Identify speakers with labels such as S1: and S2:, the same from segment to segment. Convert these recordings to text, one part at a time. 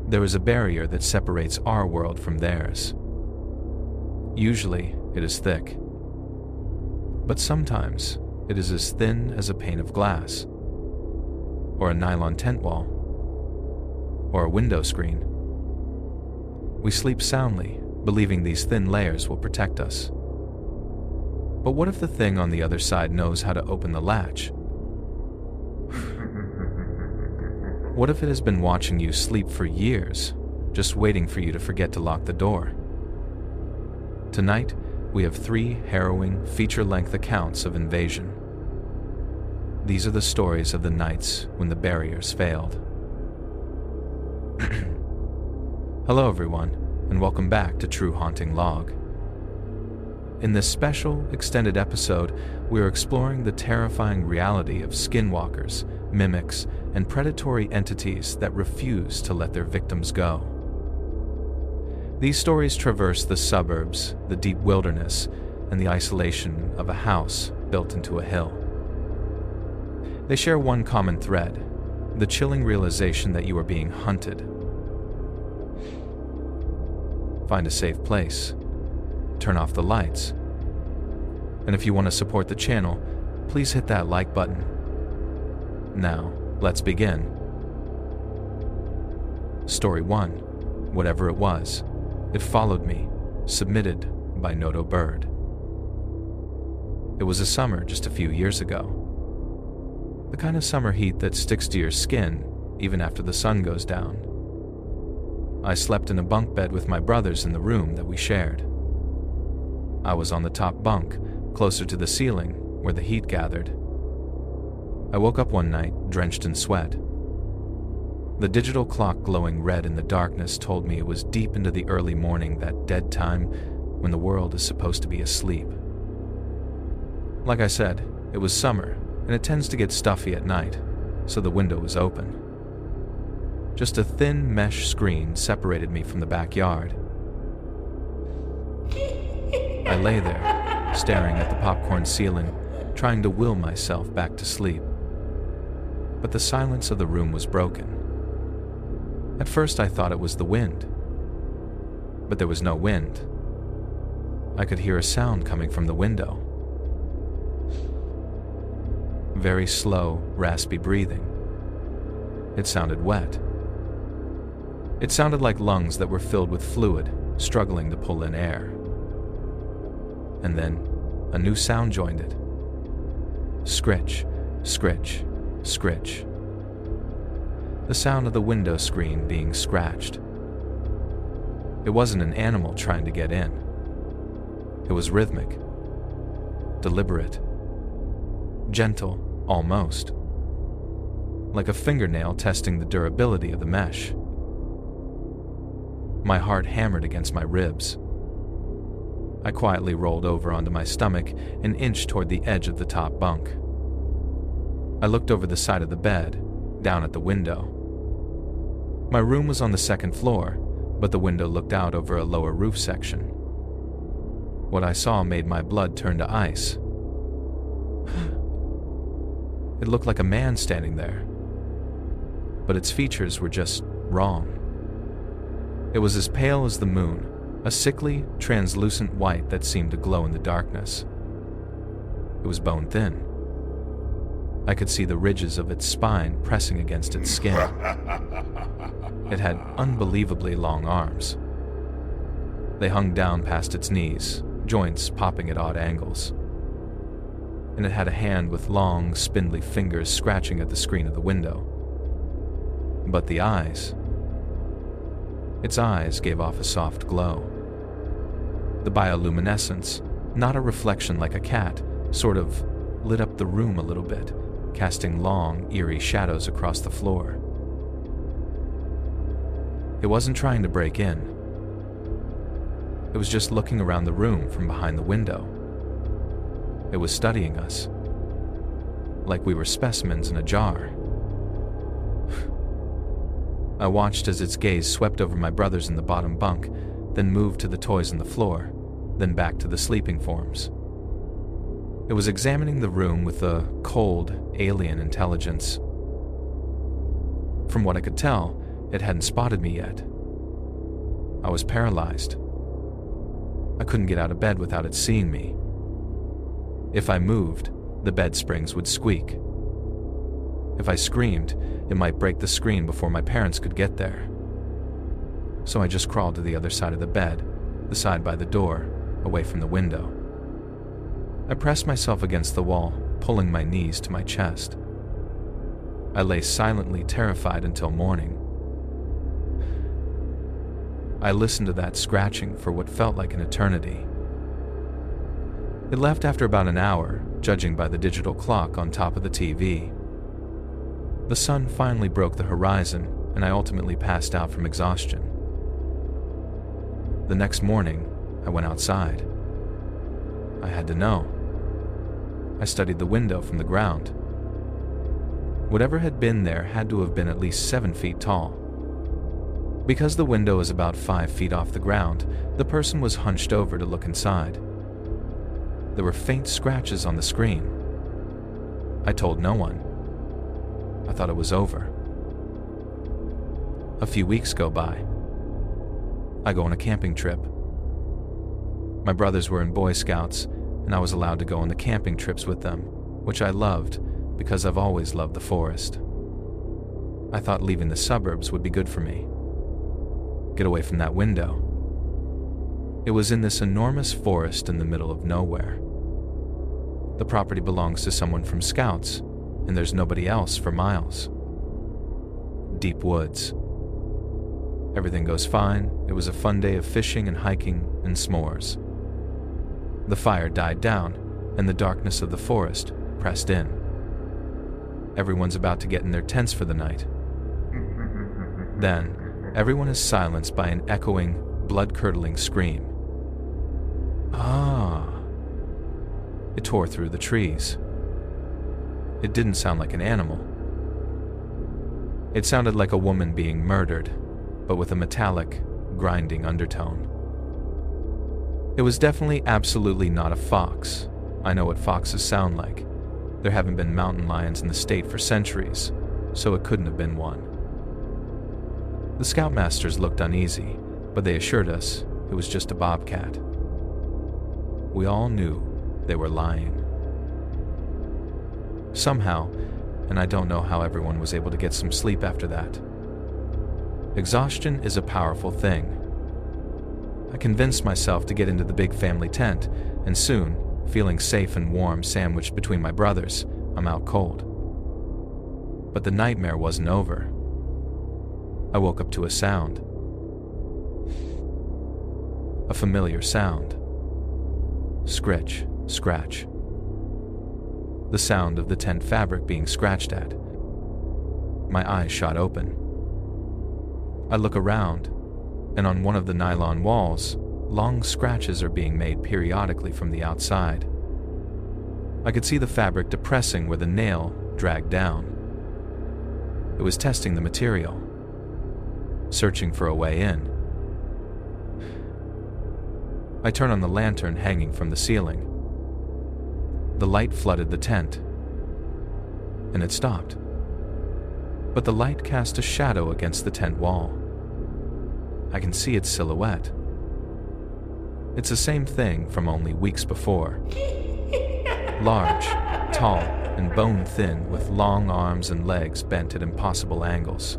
S1: There is a barrier that separates our world from theirs. Usually, it is thick, but sometimes it is as thin as a pane of glass, or a nylon tent wall, or a window screen. We sleep soundly, believing these thin layers will protect us. But what if the thing on the other side knows how to open the latch? What if it has been watching you sleep for years, just waiting for you to forget to lock the door? Tonight, we have 3 harrowing, feature-length accounts of invasion. These are the stories of the nights when the barriers failed. Hello everyone, and welcome back to True Haunting Log. In this special, extended episode, we are exploring the terrifying reality of skinwalkers, mimics, and predatory entities that refuse to let their victims go. These stories traverse the suburbs, the deep wilderness, and the isolation of a house built into a hill. They share one common thread: the chilling realization that you are being hunted. Find a safe place, turn off the lights, and if you want to support the channel, please hit that like button. Now, let's begin. Story 1. Whatever it was, it followed me, submitted by Noto Bird. It was a summer just a few years ago. The kind of summer heat that sticks to your skin even after the sun goes down. I slept in a bunk bed with my brothers in the room that we shared. I was on the top bunk, closer to the ceiling, where the heat gathered. I woke up one night, drenched in sweat. The digital clock glowing red in the darkness told me it was deep into the early morning, that dead time when the world is supposed to be asleep. Like I said, it was summer, and it tends to get stuffy at night, so the window was open. Just a thin mesh screen separated me from the backyard. I lay there, staring at the popcorn ceiling, trying to will myself back to sleep. But the silence of the room was broken. At first I thought it was the wind, but there was no wind. I could hear a sound coming from the window. Very slow, raspy breathing. It sounded wet. It sounded like lungs that were filled with fluid, struggling to pull in air. And then, a new sound joined it. Scritch, scritch, scritch. The sound of the window screen being scratched. It wasn't an animal trying to get in. It was rhythmic, deliberate, gentle, almost, like a fingernail testing the durability of the mesh. My heart hammered against my ribs. I quietly rolled over onto my stomach and inched toward the edge of the top bunk. I looked over the side of the bed, down at the window. My room was on the second floor, but the window looked out over a lower roof section. What I saw made my blood turn to ice. It looked like a man standing there, but its features were just wrong. It was as pale as the moon, a sickly, translucent white that seemed to glow in the darkness. It was bone thin. I could see the ridges of its spine pressing against its skin. It had unbelievably long arms. They hung down past its knees, joints popping at odd angles. And it had a hand with long, spindly fingers scratching at the screen of the window. But the eyes... its eyes gave off a soft glow. The bioluminescence, not a reflection like a cat, sort of lit up the room a little bit, casting long, eerie shadows across the floor. It wasn't trying to break in. It was just looking around the room from behind the window. It was studying us, like we were specimens in a jar. I watched as its gaze swept over my brothers in the bottom bunk, then moved to the toys on the floor, then back to the sleeping forms. It was examining the room with a cold, alien intelligence. From what I could tell, it hadn't spotted me yet. I was paralyzed. I couldn't get out of bed without it seeing me. If I moved, the bed springs would squeak. If I screamed, it might break the screen before my parents could get there. So I just crawled to the other side of the bed, the side by the door, away from the window. I pressed myself against the wall, pulling my knees to my chest. I lay silently terrified until morning. I listened to that scratching for what felt like an eternity. It left after about an hour, judging by the digital clock on top of the TV. The sun finally broke the horizon, and I ultimately passed out from exhaustion. The next morning, I went outside. I had to know. I studied the window from the ground. Whatever had been there had to have been at least 7 feet tall. Because the window is about 5 feet off the ground, the person was hunched over to look inside. There were faint scratches on the screen. I told no one. I thought it was over. A few weeks go by. I go on a camping trip. My brothers were in Boy Scouts, and I was allowed to go on the camping trips with them, which I loved because I've always loved the forest. I thought leaving the suburbs would be good for me. Get away from that window. It was in this enormous forest in the middle of nowhere. The property belongs to someone from Scouts, and there's nobody else for miles. Deep woods. Everything goes fine. It was a fun day of fishing and hiking and s'mores. The fire died down, and the darkness of the forest pressed in. Everyone's about to get in their tents for the night. Then, everyone is silenced by an echoing, blood-curdling scream. Ah! It tore through the trees. It didn't sound like an animal. It sounded like a woman being murdered, but with a metallic, grinding undertone. It was definitely absolutely not a fox. I know what foxes sound like. There haven't been mountain lions in the state for centuries, so it couldn't have been one. The scoutmasters looked uneasy, but they assured us it was just a bobcat. We all knew they were lying. Somehow, and I don't know how everyone was able to get some sleep after that. Exhaustion is a powerful thing. I convinced myself to get into the big family tent, and soon, feeling safe and warm sandwiched between my brothers, I'm out cold. But the nightmare wasn't over. I woke up to a sound. A familiar sound. Scritch, scratch. The sound of the tent fabric being scratched at. My eyes shot open. I look around, and on one of the nylon walls, long scratches are being made periodically from the outside. I could see the fabric depressing where the nail dragged down. It was testing the material, searching for a way in. I turn on the lantern hanging from the ceiling. The light flooded the tent, and it stopped. But the light cast a shadow against the tent wall. I can see its silhouette. It's the same thing from only weeks before. Large, tall, and bone-thin with long arms and legs bent at impossible angles.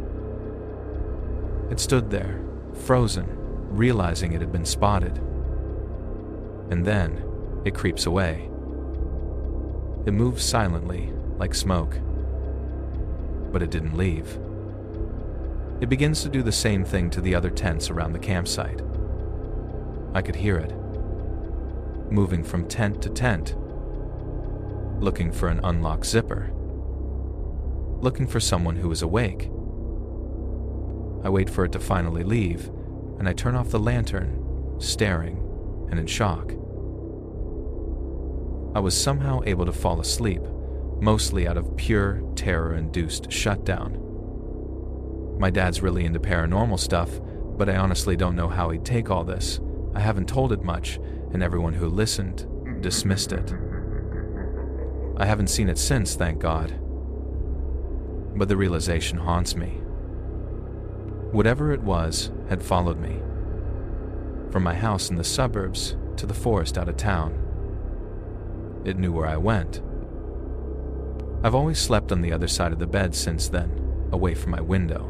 S1: It stood there, frozen, realizing it had been spotted. And then, it creeps away. It moves silently, like smoke. But it didn't leave. It begins to do the same thing to the other tents around the campsite. I could hear it, moving from tent to tent, looking for an unlocked zipper, looking for someone who is awake. I wait for it to finally leave, and I turn off the lantern, staring and in shock. I was somehow able to fall asleep, mostly out of pure terror-induced shutdown. My dad's really into paranormal stuff, but I honestly don't know how he'd take all this. I haven't told it much, and everyone who listened dismissed it. I haven't seen it since, thank God. But the realization haunts me. Whatever it was had followed me, from my house in the suburbs to the forest out of town. It knew where I went. I've always slept on the other side of the bed since then, away from my window.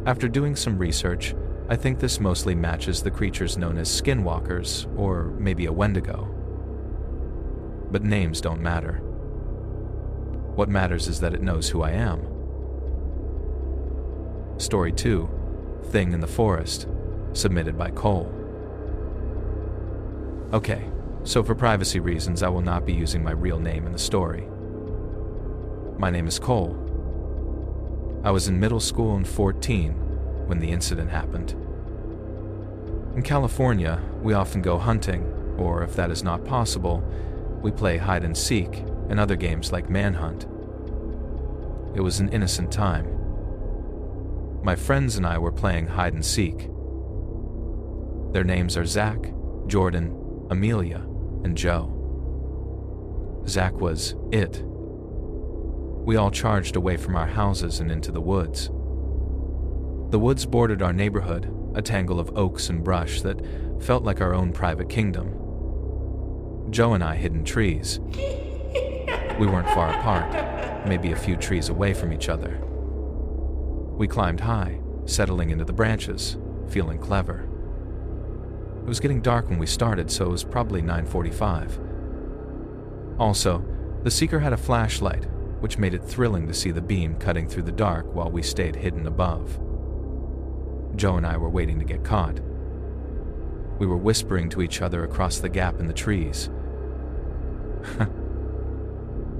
S1: After doing some research, I think this mostly matches the creatures known as skinwalkers, or maybe a wendigo. But names don't matter. What matters is that it knows who I am. Story 2, Thing in the Forest, submitted by Cole. Okay, so for privacy reasons, I will not be using my real name in the story. My name is Cole. I was in middle school and 14 when the incident happened. In California, we often go hunting, or if that is not possible, we play hide and seek and other games like manhunt. It was an innocent time. My friends and I were playing hide and seek. Their names are Zach, Jordan, Amelia, and Joe. Zach was it. We all charged away from our houses and into the woods. The woods bordered our neighborhood, a tangle of oaks and brush that felt like our own private kingdom. Joe and I hid in trees. We weren't far apart, maybe a few trees away from each other. We climbed high, settling into the branches, feeling clever. It was getting dark when we started, so it was probably 9:45. Also, the seeker had a flashlight, which made it thrilling to see the beam cutting through the dark while we stayed hidden above. Joe and I were waiting to get caught. We were whispering to each other across the gap in the trees.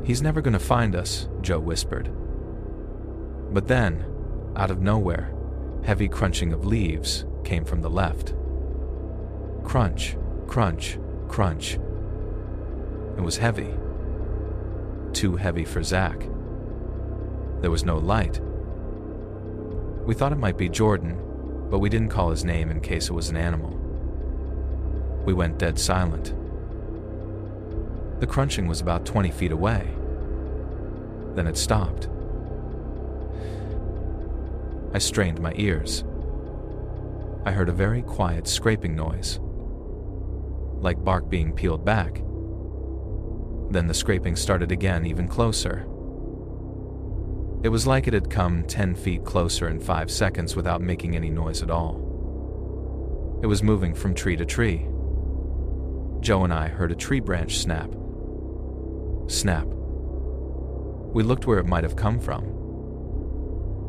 S1: "He's never going to find us," Joe whispered. But then, out of nowhere, heavy crunching of leaves came from the left. Crunch, crunch, crunch. It was heavy. Too heavy for Zach. There was no light. We thought it might be Jordan, but we didn't call his name in case it was an animal. We went dead silent. The crunching was about 20 feet away. Then it stopped. I strained my ears. I heard a very quiet scraping noise, like bark being peeled back. Then the scraping started again, even closer. It was like it had come 10 feet closer in 5 seconds without making any noise at all. It was moving from tree to tree. Joe and I heard a tree branch snap. Snap. We looked where it might have come from.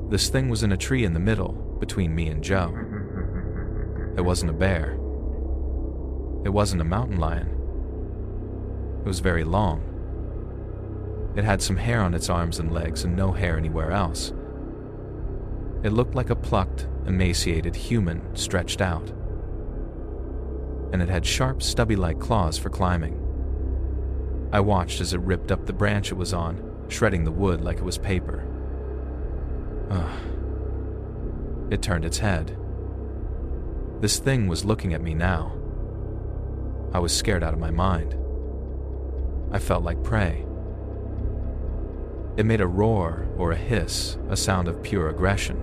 S1: This thing was in a tree in the middle, between me and Joe. It wasn't a bear. It wasn't a mountain lion. It was very long. It had some hair on its arms and legs and no hair anywhere else. It looked like a plucked, emaciated human stretched out. And it had sharp, stubby-like claws for climbing. I watched as it ripped up the branch it was on, shredding the wood like it was paper. It turned its head. This thing was looking at me now. I was scared out of my mind. I felt like prey. It made a roar or a hiss, a sound of pure aggression.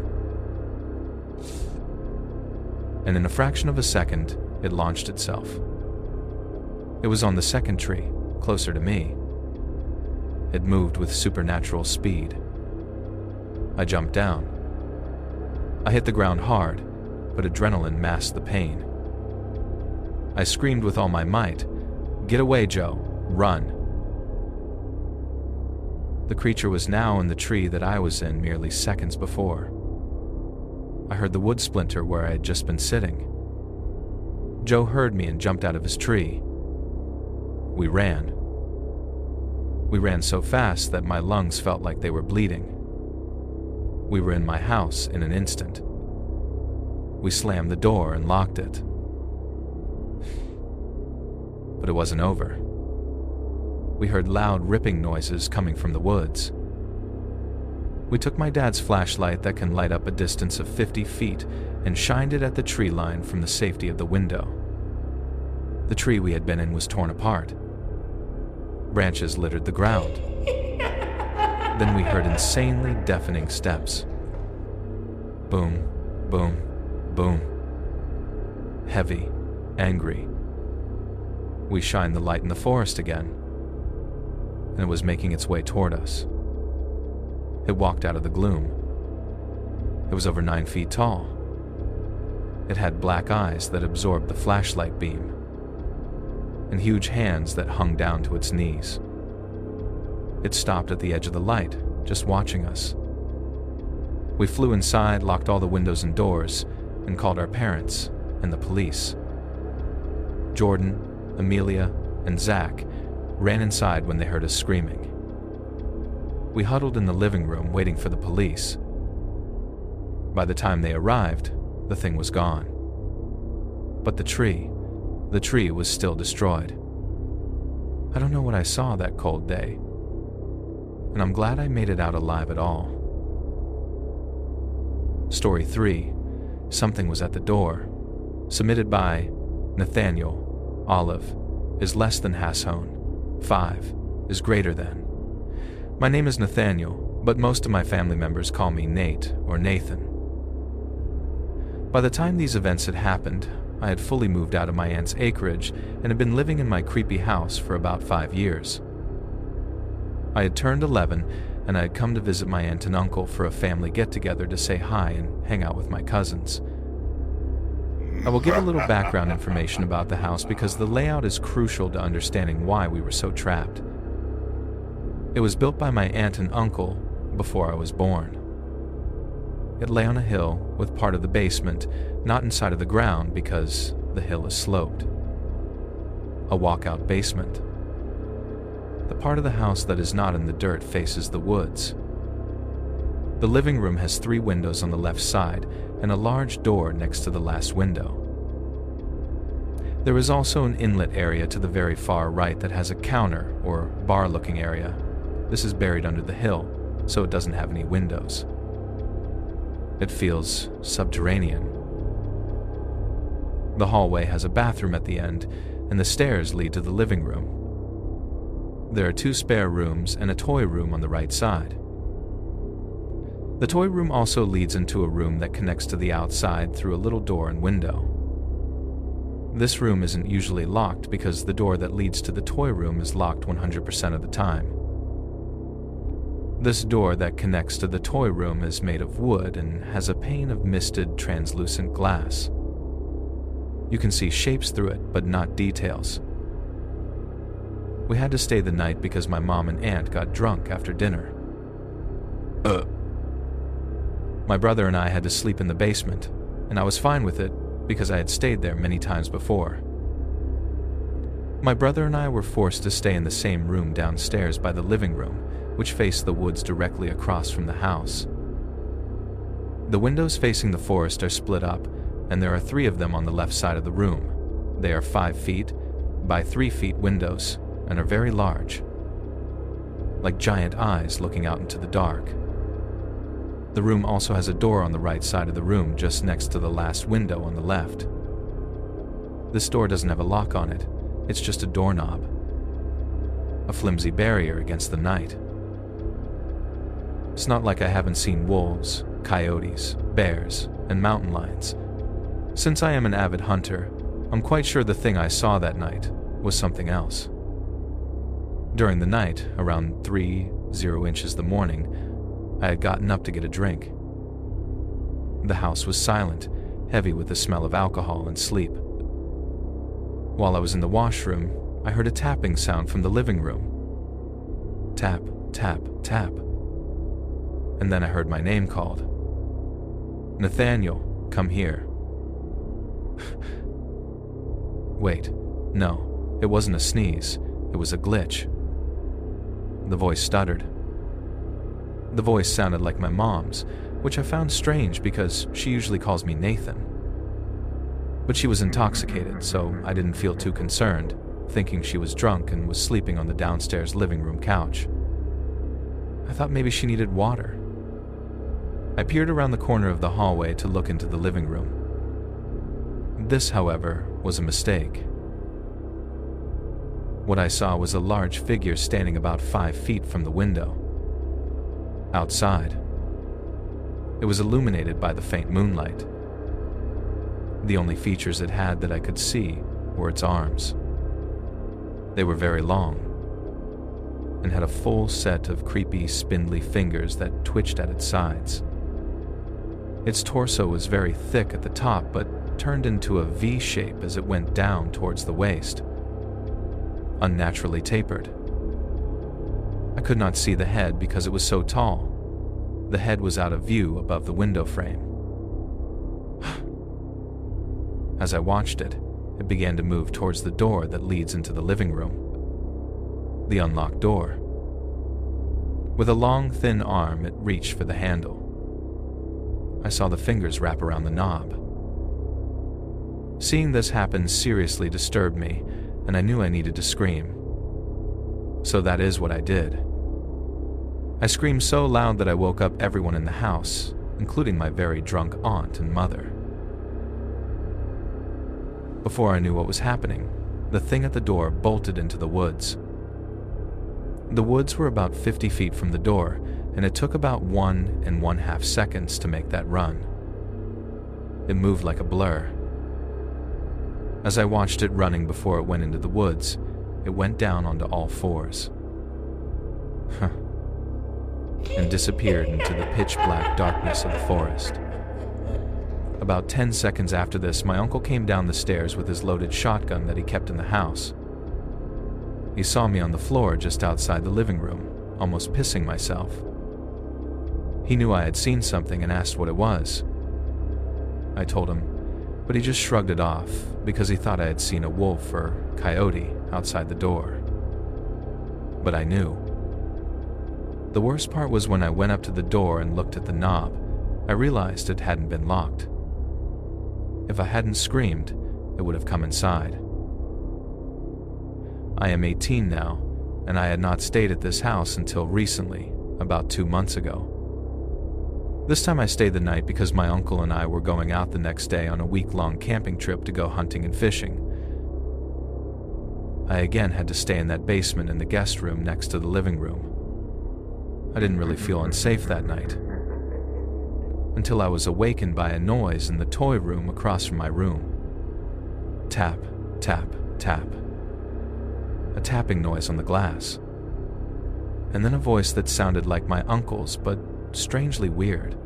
S1: And in a fraction of a second, it launched itself. It was on the second tree, closer to me. It moved with supernatural speed. I jumped down. I hit the ground hard, but adrenaline masked the pain. I screamed with all my might, "Get away, Joe! Run!" The creature was now in the tree that I was in merely seconds before. I heard the wood splinter where I had just been sitting. Joe heard me and jumped out of his tree. We ran. We ran so fast that my lungs felt like they were bleeding. We were in my house in an instant. We slammed the door and locked it. But it wasn't over. We heard loud ripping noises coming from the woods. We took my dad's flashlight that can light up a distance of 50 feet and shined it at the tree line from the safety of the window. The tree we had been in was torn apart. Branches littered the ground. Then we heard insanely deafening steps. Boom, boom, boom. Heavy, angry. We shined the light in the forest again, and it was making its way toward us. It walked out of the gloom. It was over 9 feet tall. It had black eyes that absorbed the flashlight beam, and huge hands that hung down to its knees. It stopped at the edge of the light, just watching us. We flew inside, locked all the windows and doors, and called our parents and the police. Jordan, Amelia, and Zach ran inside when they heard us screaming. We huddled in the living room waiting for the police. By the time they arrived, the thing was gone. But the tree was still destroyed. I don't know what I saw that cold day, and I'm glad I made it out alive at all. Story 3, Something Was at the Door, submitted by Nathaniel. Olive is less than Hashone. 5 is greater than. My name is Nathaniel, but most of my family members call me Nate or Nathan. By the time these events had happened, I had fully moved out of my aunt's acreage and had been living in my creepy house for about 5 years. I had turned 11, and I had come to visit my aunt and uncle for a family get-together to say hi and hang out with my cousins. I will give a little background information about the house because the layout is crucial to understanding why we were so trapped. It was built by my aunt and uncle before I was born. It lay on a hill with part of the basement not inside of the ground because the hill is sloped. A walkout basement. The part of the house that is not in the dirt faces the woods. The living room has 3 windows on the left side and a large door next to the last window. There is also an inlet area to the very far right that has a counter or bar-looking area. This is buried under the hill, so it doesn't have any windows. It feels subterranean. The hallway has a bathroom at the end, and the stairs lead to the living room. There are 2 spare rooms and a toy room on the right side. The toy room also leads into a room that connects to the outside through a little door and window. This room isn't usually locked because the door that leads to the toy room is locked 100% of the time. This door that connects to the toy room is made of wood and has a pane of misted, translucent glass. You can see shapes through it, but not details. We had to stay the night because my mom and aunt got drunk after dinner. My brother and I had to sleep in the basement, and I was fine with it because I had stayed there many times before. My brother and I were forced to stay in the same room downstairs by the living room, which faced the woods directly across from the house. The windows facing the forest are split up, and there are 3 of them on the left side of the room. They are 5 feet by 3 feet windows and are very large, like giant eyes looking out into the dark. The room also has a door on the right side of the room just next to the last window on the left. This door doesn't have a lock on it, it's just a doorknob, a flimsy barrier against the night. It's not like I haven't seen wolves, coyotes, bears, and mountain lions. Since I am an avid hunter, I'm quite sure the thing I saw that night was something else. During the night, around 3:00 inches the morning, I had gotten up to get a drink. The house was silent, heavy with the smell of alcohol and sleep. While I was in the washroom, I heard a tapping sound from the living room. Tap, tap, tap. And then I heard my name called. Nathaniel, come here. Wait, no, it wasn't a sneeze, it was a glitch. The voice stuttered. The voice sounded like my mom's, which I found strange because she usually calls me Nathan. But she was intoxicated, so I didn't feel too concerned, thinking she was drunk and was sleeping on the downstairs living room couch. I thought maybe she needed water. I peered around the corner of the hallway to look into the living room. This, however, was a mistake. What I saw was a large figure standing about 5 feet from the window. Outside. It was illuminated by the faint moonlight. The only features it had that I could see were its arms. They were very long and had a full set of creepy, spindly fingers that twitched at its sides. Its torso was very thick at the top, but turned into a V shape as it went down towards the waist, unnaturally tapered. I could not see the head because it was so tall. The head was out of view above the window frame. As I watched it, it began to move towards the door that leads into the living room. The unlocked door. With a long, thin arm, it reached for the handle. I saw the fingers wrap around the knob. Seeing this happen seriously disturbed me, and I knew I needed to scream. So that is what I did. I screamed so loud that I woke up everyone in the house, including my very drunk aunt and mother. Before I knew what was happening, the thing at the door bolted into the woods. The woods were about 50 feet from the door, and it took about 1.5 seconds to make that run. It moved like a blur. As I watched it running before it went into the woods, it went down onto all fours. And disappeared into the pitch-black darkness of the forest. About 10 seconds after this, my uncle came down the stairs with his loaded shotgun that he kept in the house. He saw me on the floor just outside the living room, almost pissing myself. He knew I had seen something and asked what it was. I told him, but he just shrugged it off because he thought I had seen a wolf or coyote outside the door. But I knew. The worst part was when I went up to the door and looked at the knob, I realized it hadn't been locked. If I hadn't screamed, it would have come inside. I am 18 now, and I had not stayed at this house until recently, about 2 months ago. This time I stayed the night because my uncle and I were going out the next day on a week-long camping trip to go hunting and fishing. I again had to stay in that basement in the guest room next to the living room. I didn't really feel unsafe that night, until I was awakened by a noise in the toy room across from my room. Tap, tap, tap. A tapping noise on the glass. And then a voice that sounded like my uncle's, but strangely weird.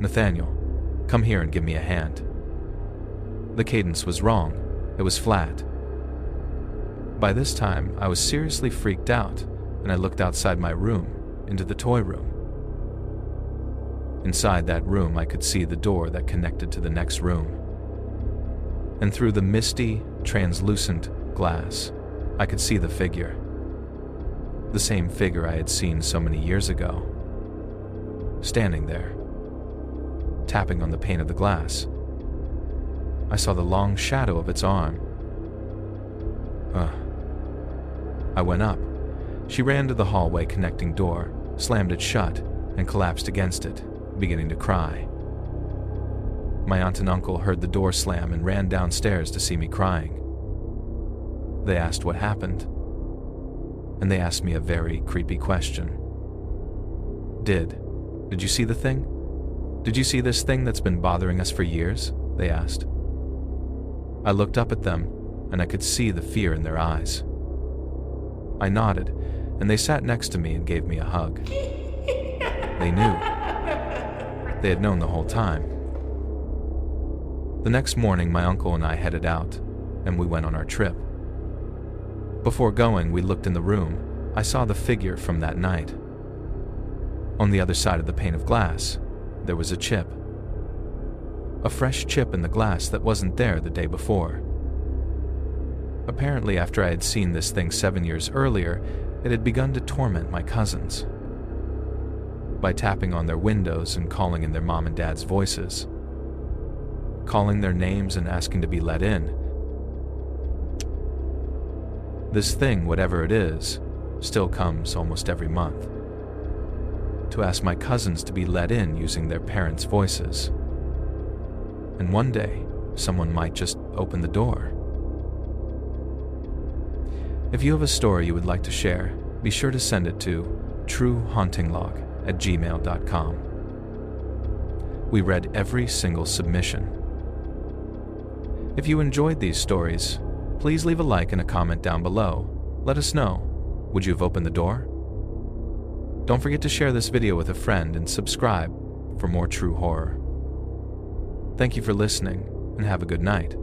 S1: Nathaniel, come here and give me a hand. The cadence was wrong. It was flat. By this time, I was seriously freaked out, and I looked outside my room, into the toy room. Inside that room, I could see the door that connected to the next room. And through the misty, translucent glass, I could see the figure. The same figure I had seen so many years ago. Standing there, tapping on the pane of the glass. I saw the long shadow of its arm. I went up. She ran to the hallway connecting door, slammed it shut, and collapsed against it, beginning to cry. My aunt and uncle heard the door slam and ran downstairs to see me crying. They asked what happened, and they asked me a very creepy question. Did you see the thing? Did you see this thing that's been bothering us for years? They asked. I looked up at them, and I could see the fear in their eyes. I nodded, and they sat next to me and gave me a hug. They knew. They had known the whole time. The next morning, my uncle and I headed out, and we went on our trip. Before going, we looked in the room. I saw the figure from that night. On the other side of the pane of glass, there was a chip. A fresh chip in the glass that wasn't there the day before. Apparently, after I had seen this thing 7 years earlier, it had begun to torment my cousins by tapping on their windows and calling in their mom and dad's voices, calling their names and asking to be let in. This thing, whatever it is, still comes almost every month to ask my cousins to be let in using their parents' voices. And one day, someone might just open the door. If you have a story you would like to share, be sure to send it to truehauntinglog skinwalkers@gmail.com. We read every single submission. If you enjoyed these stories, please leave a like and a comment down below. Let us know. Would you have opened the door? Don't forget to share this video with a friend and subscribe for more true horror. Thank you for listening, and have a good night.